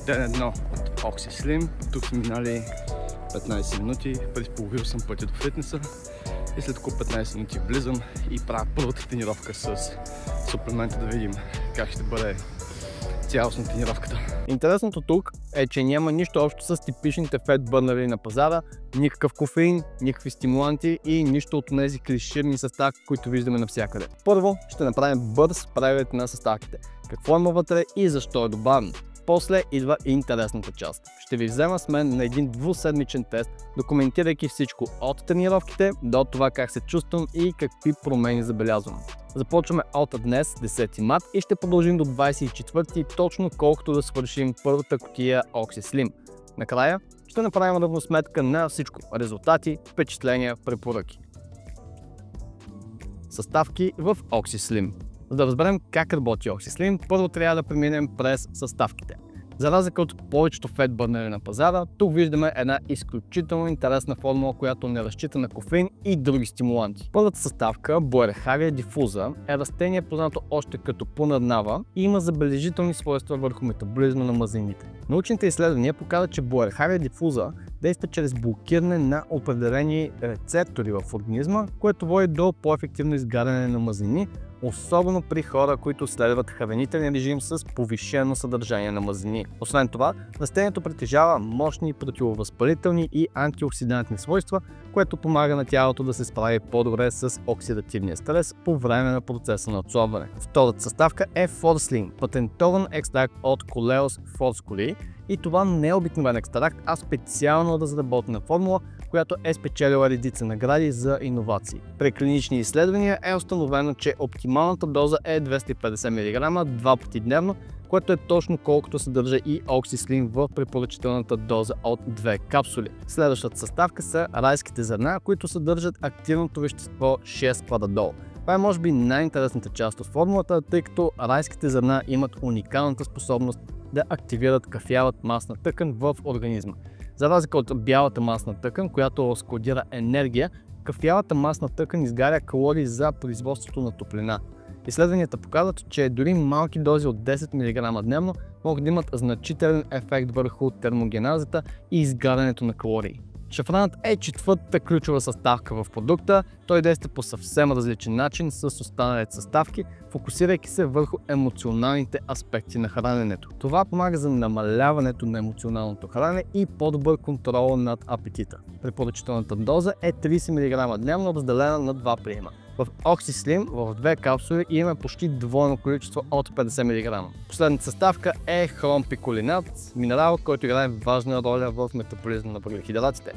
Ден 1 от OxySlim. Тук сме минали 15 минути. Предположил съм пътя до фитнеса и след около 15 минути влизам и правя първата тренировка с суплемента, да видим как ще бъде цялостна тренировката. Интересното тук е, че няма нищо общо с типичните фетбърнери на пазара, никакъв кофеин, никакви стимуланти и нищо от тези клиширни съставки, които виждаме навсякъде. Първо ще направим бърз преглед на съставките, какво има вътре и защо е добавено. После идва интересната част. Ще ви взема с мен на един двуседмичен тест, документирайки всичко от тренировките до това как се чувствам и какви промени забелязвам. Започваме от днес, 10 март, и ще продължим до 24, точно колкото да свършим първата кутия OxySlim. Накрая ще направим равносметка на всичко – резултати, впечатления, препоръки. Съставки в OxySlim. За да разберем как работи OxySlim, първо трябва да преминем през съставките. За разлика от повечето фетбърнери на пазара, тук виждаме една изключително интересна формула, която не разчита на кофеин и други стимуланти. Първата съставка, Boerharia diffusa, е растение познато още като Punarnava и има забележителни свойства върху метаболизма на мазнините. Научните изследвания показват, че Boerharia diffusa действа чрез блокиране на определени рецептори в организма, което води до по-ефективно изгаряне на мазнини, особено при хора, които следват хранителен режим с повишено съдържание на мазнини. Освен това, растението притежава мощни противовъзпалителни и антиоксидантни свойства, което помага на тялото да се справи по-добре с оксидативния стрес по време на процеса на отслабване. Втората съставка е Forsling, патентован екстракт от Coleus forscoli, и това не е обикновен екстракт, а специално разработена формула, която е спечелила редица награди за иновации. При клинични изследвания е установено, че оптималната доза е 250 мг два пъти дневно, което е точно колкото съдържа и OxySlim в препоръчителната доза от 2 капсули. Следващата съставка са райските зърна, които съдържат активното вещество 6-парадол. Това е може би най-интересната част от формулата, тъй като райските зърна имат уникалната способност да активират кафявата масна тъкан в организма. За разлика от бялата масна тъкан, която складира енергия, кафявата масна тъкан изгаря калории за производството на топлина. Изследванията показват, че дори малки дози от 10 мг дневно могат да имат значителен ефект върху термогеназата и изгарянето на калории. Шафранът е четвъртата ключова съставка в продукта. Той действа по съвсем различен начин с останалите съставки, фокусирайки се върху емоционалните аспекти на храненето. Това помага за намаляването на емоционалното хранене и по-добър контрол над апетита. Препоръчителната доза е 30 мг дневно, разделена на 2 приема. В OxySlim в 2 капсули имаме почти двойно количество от 50 мг. Последната съставка е хромпиколинат, минерал, който играе важна роля в метаболизма на въглехидратите.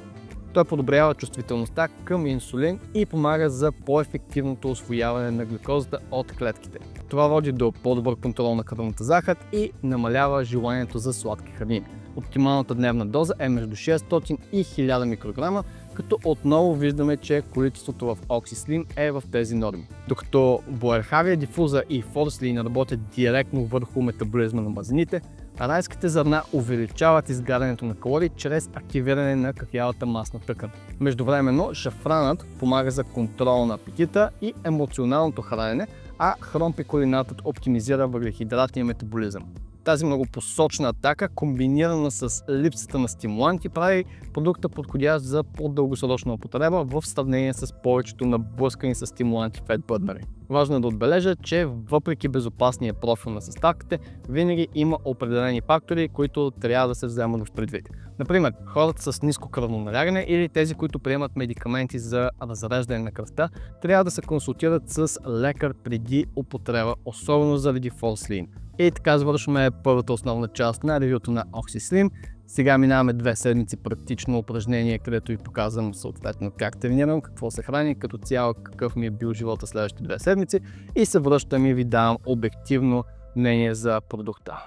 Той подобрява чувствителността към инсулин и помага за по-ефективното усвояване на глюкозата от клетките. Това води до по-добър контрол на кръвната захар и намалява желанието за сладки храни. Оптималната дневна доза е между 600 и 1000 микрограма, като отново виждаме, че количеството в OxySlim е в тези норми. Докато Boerharia diffusa и Forsling работят директно върху метаболизма на мазнините, райските зърна увеличават изгарянето на калории чрез активиране на кафявата масна тъкан. Междувременно шафранът помага за контрол на апетита и емоционалното хранене, а хромпиколинатът оптимизира въглехидратния метаболизъм. Тази многопосочна атака, комбинирана с липсата на стимуланти, прави продукта подходящ за по-дългосрочна употреба в сравнение с повечето наблъскани с стимуланти фетбърнери. Важно е да отбележа, че въпреки безопасния профил на съставките, винаги има определени фактори, които трябва да се вземат в предвид. Например, хората с ниско кръвно налягане или тези, които приемат медикаменти за разреждане на кръвта, трябва да се консултират с лекар преди употреба, особено заради Forsling. И така завършваме първата основна част на ревюто на OxySlim. Сега минаваме 2 седмици практично упражнение, където ви показвам съответно как тренирам, какво се храни, като цяло какъв ми е бил живота следващите 2 седмици, и се връщам и ви давам обективно мнение за продукта.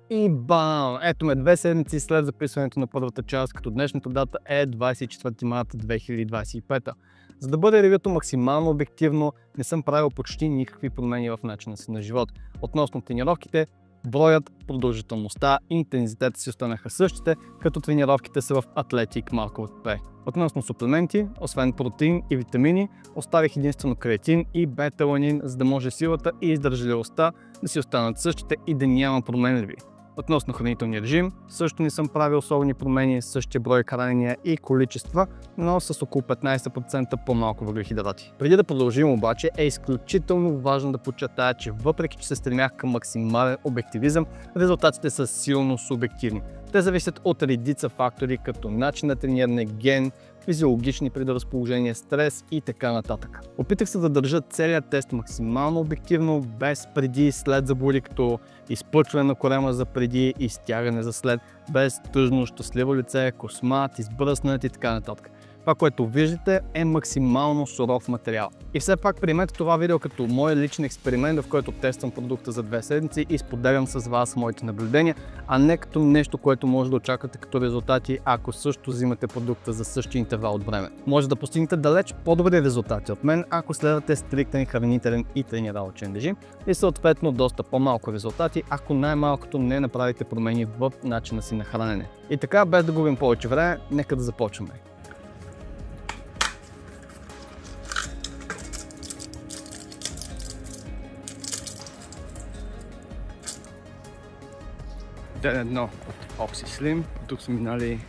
И бам! Ето ме 2 седмици след записването на първата част, като днешната дата е 24 марта 2025. За да бъде ревюто максимално обективно, не съм правил почти никакви промени в начина си на живот. Относно тренировките, броят, продължителността и интензитета си останаха същите, като тренировките са в Athletic Market Pre. Относно суплементи, освен протеин и витамини, оставих единствено креатин и бета-аланин, за да може силата и издържливостта да си останат същите и да няма променливи. Относно хранителния режим, също не съм правил особени промени, същия брой хранения и количества, но с около 15% по-малко въглехидрати. Преди да продължим обаче, е изключително важно да подчертая, че въпреки че се стремях към максимален обективизъм, резултатите са силно субективни. Те зависят от редица фактори, като начин на трениране, ген, физиологични предразположения, стрес и така нататък. Опитах се да държа целият тест максимално обективно, без преди и след забули, като изпъчване на корема за преди и стягане за след, без тъжно, щастливо лице, космат, избръснат и така нататък. Това, което виждате, е максимално суров материал. И все пак приемете това видео като мой личен експеримент, в който тествам продукта за 2 седмици и споделям с вас моите наблюдения, а не като нещо, което може да очаквате като резултати, ако също взимате продукта за същия интервал от време. Може да постигнете далеч по-добри резултати от мен, ако следвате стриктен хранителен и тренировъчен режим и съответно доста по-малко резултати, ако най-малкото не направите промени в начина си на хранене. И така, без да губим повече време, нека да започваме. Ден 1 от OxySlim. Тук са минали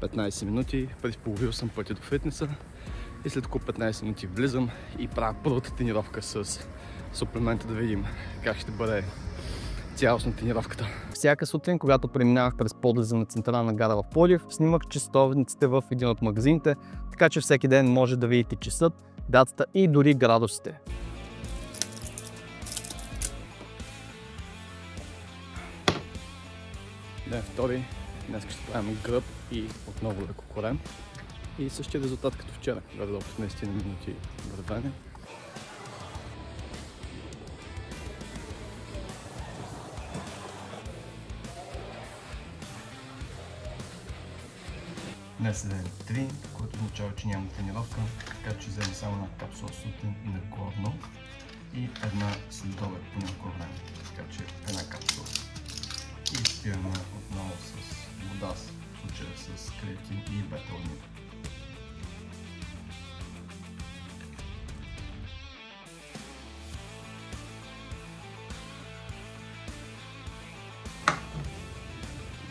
15 минути, предполовил съм пътя до фитнеса и след около 15 минути влизам и правя първата тренировка с суплемента, да видим как ще бъде цялостна тренировката. Всяка сутрин, когато преминавах през подлеза на Централна гара в Пловдив, снимах часовниците в един от магазините, така че всеки ден може да видите часът, датата и дори градусите. Ден втори, днес ще правим гръб и отново леко корем. И същия резултат като вчера, горе-долу 15 минути вървене. Днес е ден 3, което означава, че няма тренировка, така че взема само една капсула сутрин и на главно и една следобед по някакво време, така че една капсула. И спираме отново с вода, в случая с креатин и бета-аланин.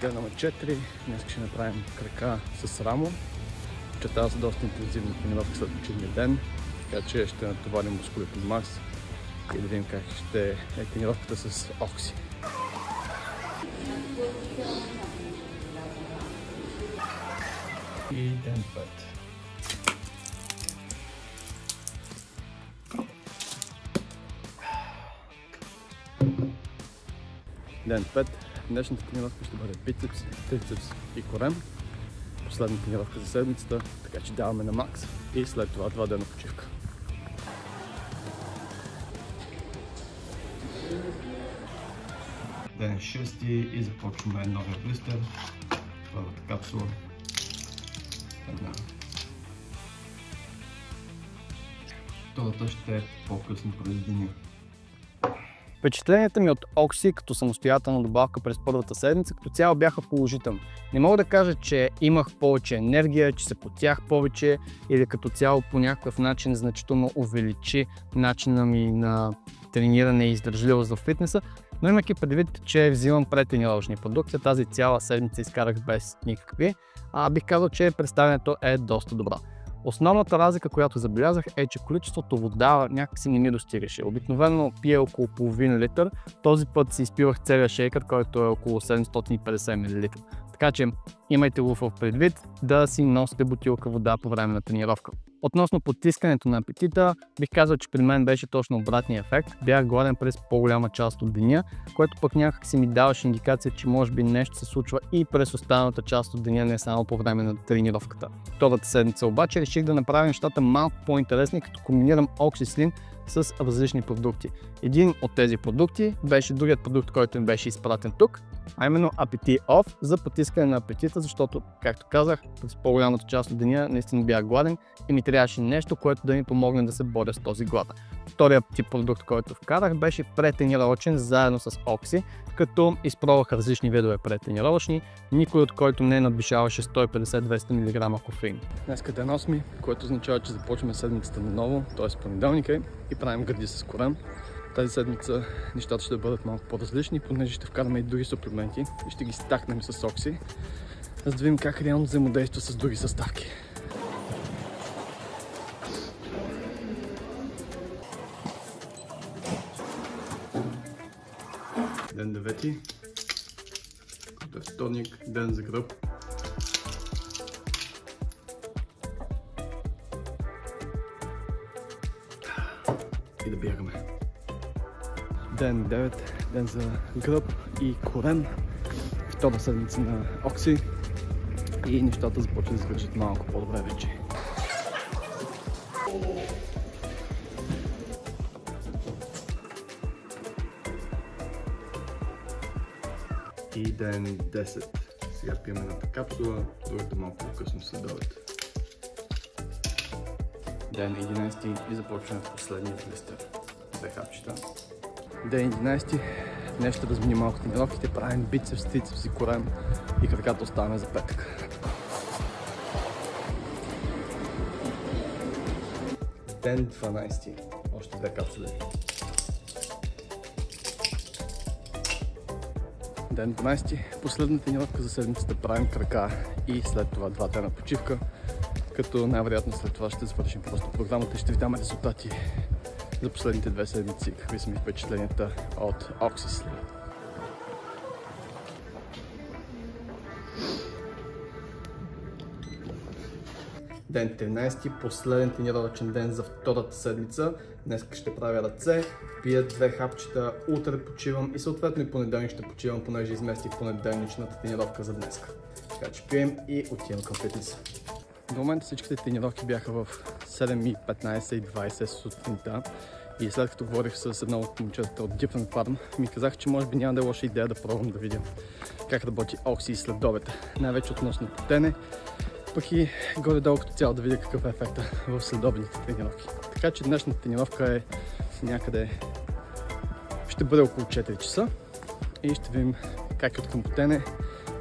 Ден номер 4. Днес ще направим крака с рамо. Очертава се доста интензивна тренировка след почивния ден, така че ще натоварим мускулите мас и да видим как ще е тренировката с Окси. И ден 5. Ден 5. Днешната тренировка ще бъде бицепс, трицепс и корем. Последна тренировка за седмицата, така че даваме на макс и след това 2 дена почивка. Ден 6 и започваме новия блистер. Първата капсула. Една. Втората ще е по-късно през деня. Впечатленията ми от Окси като самостоятелна добавка през първата седмица като цяло бяха положителни. Не мога да кажа, че имах повече енергия, че се потях повече или като цяло по някакъв начин значително увеличи начина ми на трениране и издържливост в фитнеса, но имайки предвид, че взимам предтренировъчни продукти, тази цяла седмица изкарах без никакви, бих казал, че представянето е доста добро. Основната разлика, която забелязах, е, че количеството вода някакси не ми достигаше. Обикновено пия около половин литър, този път си изпивах целия шейкър, който е около 750 мл. Така че имайте го в предвид да си носите бутилка вода по време на тренировка. Относно потискането на апетита, бих казал, че при мен беше точно обратния ефект. Бях гладен през по-голяма част от деня, което пък някак си ми даваше индикация, че може би нещо се случва и през останалата част от деня, не само по време на тренировката. Втората седмица обаче реших да направя нещата малко по-интересни, като комбинирам OxySlim с различни продукти. Един от тези продукти беше другият продукт, който ми беше изпратен тук, а именно Appetite Off за потискане на апетита, защото, както казах, през по-голямата част от деня наистина бях гладен и ми трябваше нещо, което да ми помогне да се боря с този глад. Вторият тип продукт, който вкарах, беше претренировъчен заедно с Окси, като изпробвах различни видове претренировъчни, никой от който не надвишаваше 150-200 мг кофеин. Днес е ден 8, което означава, че започваме седмицата наново, т.е. понеделника, и правим гърди с корем. Тази седмица нещата ще бъдат малко по-различни, понеже ще вкараме и други суплементи и ще ги стакнем с Oxy, за да видим как реално взаимодейства с други съставки. Ден 9, който е вторник, ден за гръб. И да бягаме. Ден 9, ден за гръб и корем. Втора седмица на Oxy и нещата започват да изглеждат малко по-добре вече. И ден 10. Сега пием едната капсула, другата малко по-късно след обед. Ден 11 и започваме последния блистър. 2 хапчета. Ден 11. Днес ще разменим малко тренировките, правим бицепс, трицепс и корем и краката оставаме за петък. Ден 12. Още 2 капсули. Ден 12. Последна тренировка за седмицата, правим крака и след това 2 дена почивка, като най-вероятно след това ще завършим просто програмата и ще ви дам резултати за последните 2 седмици, какви са ми впечатленията от Oxy Slim. Ден 13, последен тренировъчен ден за втората седмица. Днес ще правя ръце, пия 2 хапчета, утре почивам и съответно и понеделник ще почивам, понеже изместих понеделничната тренировка за днес. Така че пием и отивам към фитнеса. До момента всичките тренировки бяха в 7:15 и 20 сутринта и след като говорих с едно от момчетата от Different Farm, ми казах, че може би няма да е лоша идея да пробвам да видя как работи Oxy след обед, най-вече относно потене, пък и горе-долу като цяло да видя какъв е ефекта в следобедните тренировки. Така че днешната тренировка е някъде, ще бъде около 4 часа и ще видим как е от към потене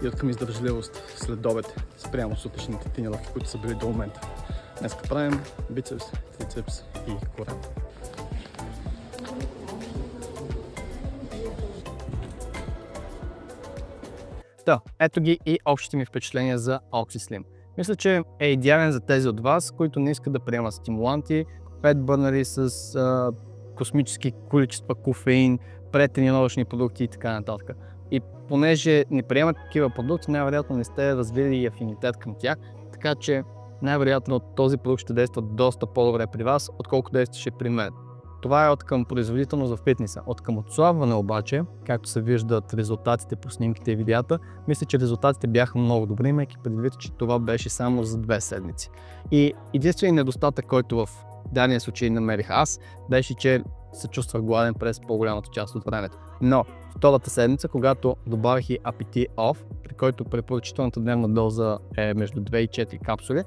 и от към издържливост след обед спрямо сутрешните тренировки, които са били до момента. Днес правим бицепс, трицепс и корем. Да, ето ги и общите ми впечатления за Oxy Slim. Мисля, че е идеален за тези от вас, които не искат да приемат стимуланти, фетбърнери с космически количества кофеин, предтренировъчни продукти и така нататък. И понеже не приемат такива продукти, най-вероятно не сте развили и афинитет към тях, така че най-вероятно този продукт ще действа доста по-добре при вас, отколкото действаше при мен. Това е от към производителност в фитнеса. От към отслабване обаче, както се виждат резултатите по снимките и видеята, мисля, че резултатите бяха много добри, имайки предвид, че това беше само за 2 седмици. И единственият недостатък, който в дадения случай намерих аз, беше, че се чувствах гладен през по-голямата част от времето. Но втората седмица, когато добавих и Appetite Off, при който препоръчителната дневна доза е между 2 и 4 капсули,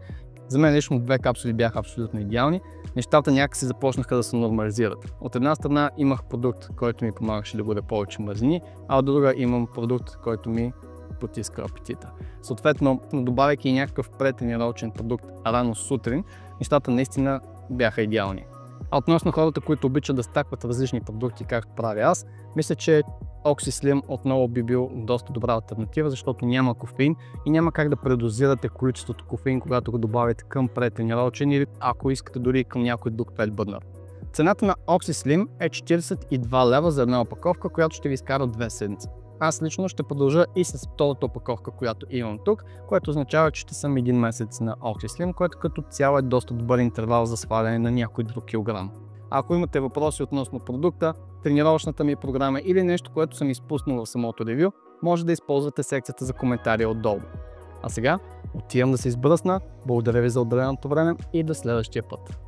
за мен лично 2 капсули бяха абсолютно идеални. Нещата някакси започнаха да се нормализират. От една страна имах продукт, който ми помагаше да бъде повече мазнини, а от друга имам продукт, който ми потиска апетита. Съответно, добавяйки някакъв предтренировъчен продукт рано сутрин, нещата наистина бяха идеални. А относно хората, които обичат да стакват различни продукти, както правя аз, мисля, че Oxy Slim отново би бил доста добра алтернатива, защото няма кофеин и няма как да предозирате количеството кофеин, когато го добавите към предтренировъчен или ако искате дори към някой друг фетбърнер. Цената на Oxy Slim е 42 лева за една опаковка, която ще ви изкара 2 седмици. Аз лично ще продължа и с втората опаковка, която имам тук, което означава, че ще съм 1 месец на Oxy Slim, което като цяло е доста добър интервал за сваляне на някой друг килограм. Ако имате въпроси относно продукта, тренировъчната ми програма или нещо, което съм изпуснал в самото ревю, може да използвате секцията за коментари отдолу. А сега отивам да се избръсна, благодаря ви за отделеното време и до следващия път.